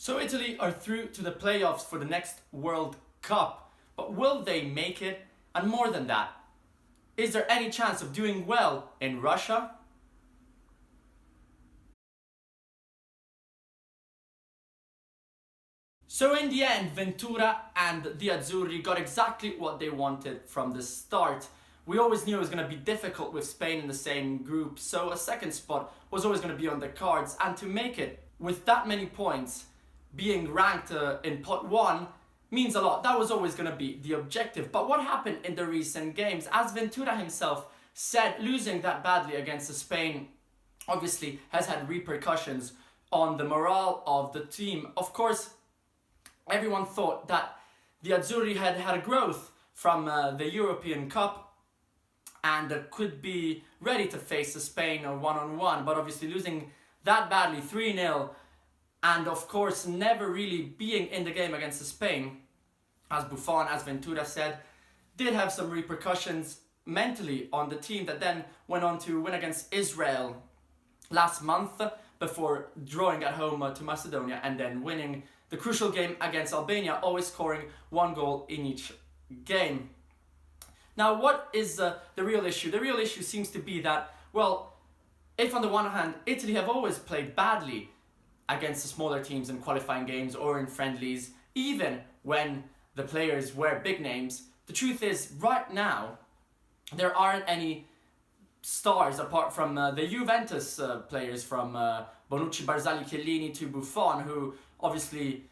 So Italy are through to the playoffs for the next World Cup, but will they make it? And more than that, is there any chance of doing well in Russia? So in the end, Ventura and the Azzurri got exactly what they wanted from the start. We always knew it was going to be difficult with Spain in the same group, so a second spot was always going to be on the cards. And to make it with that many points, being ranked in pot 1 means a lot. That was always going to be the objective. But what happened in the recent games? As Ventura himself said, losing that badly against Spain obviously has had repercussions on the morale of the team. Of course, everyone thought that the Azzurri had a growth from the European Cup and could be ready to face Spain one-on-one, but obviously losing that badly, 3-0, and of course never really being in the game against Spain, as Buffon, as Ventura said, did have some repercussions mentally on the team that then went on to win against Israel last month before drawing at home to Macedonia and then winning the crucial game against Albania, always scoring 1 goal in each game. Now, what is the real issue? The real issue seems to be that, well, if on the one hand, Italy have always played badly against the smaller teams in qualifying games or in friendlies, even when the players were big names, the truth is, right now, there aren't any stars apart from the Juventus players, from Bonucci, Barzagli, Chiellini to Buffon, who obviously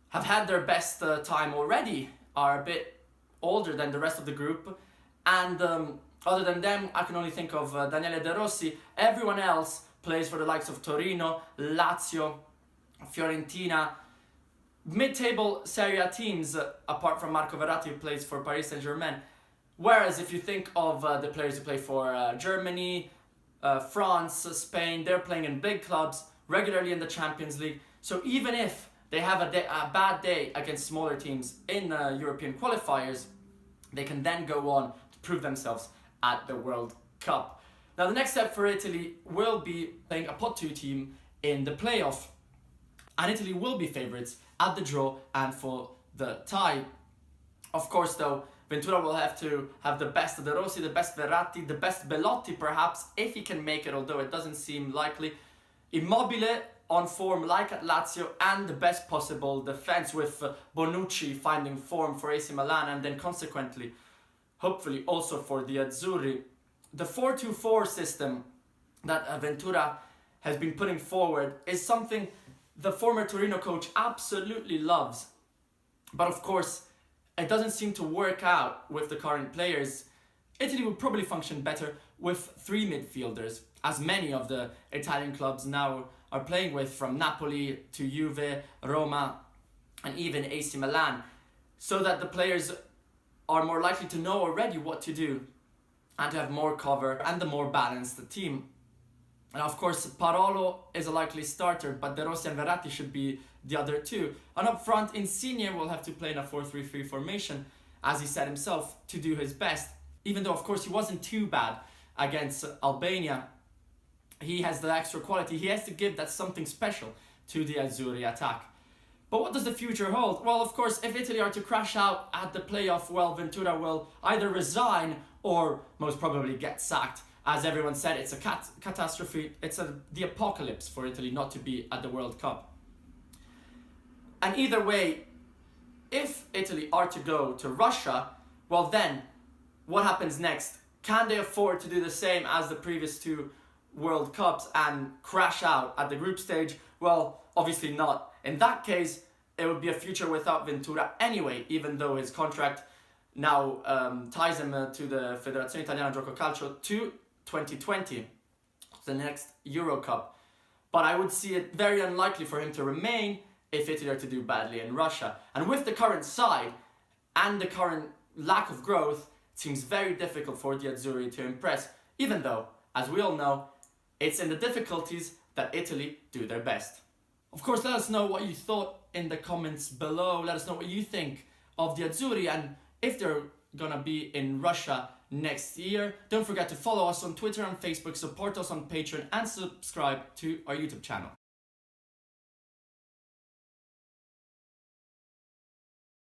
have had their best time already, are a bit older than the rest of the group, and other than them, I can only think of Daniele De Rossi. Everyone else plays for the likes of Torino, Lazio, Fiorentina, mid-table Serie A teams, apart from Marco Verratti, who plays for Paris Saint-Germain. Whereas if you think of the players who play for Germany, France, Spain, they're playing in big clubs, regularly in the Champions League. So even if they have a bad day against smaller teams in European qualifiers, they can then go on to prove themselves at the World Cup. Now the next step for Italy will be playing a pot 2 team in the playoff. And Italy will be favourites at the draw and for the tie. Of course though, Ventura will have to have the best De Rossi, the best Verratti, the best Belotti perhaps, if he can make it, although it doesn't seem likely. Immobile on form like at Lazio, and the best possible defence with Bonucci finding form for AC Milan, and then consequently, hopefully also for the Azzurri. The 4-2-4 system that Ventura has been putting forward is something the former Torino coach absolutely loves. But of course, it doesn't seem to work out with the current players. Italy would probably function better with 3 midfielders, as many of the Italian clubs now are playing with, from Napoli to Juve, Roma, and even AC Milan, so that the players are more likely to know already what to do and to have more cover and the more balanced team. And of course, Parolo is a likely starter, but De Rossi and Verratti should be the other two. And up front, Insigne will have to play in a 4-3-3 formation, as he said himself, to do his best. Even though, of course, he wasn't too bad against Albania. He has the extra quality. He has to give that something special to the Azzurri attack. But what does the future hold? Well, of course, if Italy are to crash out at the playoff, well, Ventura will either resign or most probably get sacked. As everyone said, it's a catastrophe. It's the apocalypse for Italy not to be at the World Cup. And either way, if Italy are to go to Russia, well then, what happens next? Can they afford to do the same as the previous 2 World Cups and crash out at the group stage? Well, obviously not. In that case, it would be a future without Ventura anyway, even though his contract now ties him to the Federazione Italiana Gioco Calcio to 2020, the next Euro Cup. But I would see it very unlikely for him to remain if Italy are to do badly in Russia. And with the current side and the current lack of growth, it seems very difficult for the Azzurri to impress, even though, as we all know, it's in the difficulties that Italy do their best. Of course, let us know what you thought in the comments below. Let us know what you think of the Azzurri and if they're gonna be in Russia next year. Don't forget to follow us on Twitter and Facebook, support us on Patreon, and subscribe to our YouTube channel.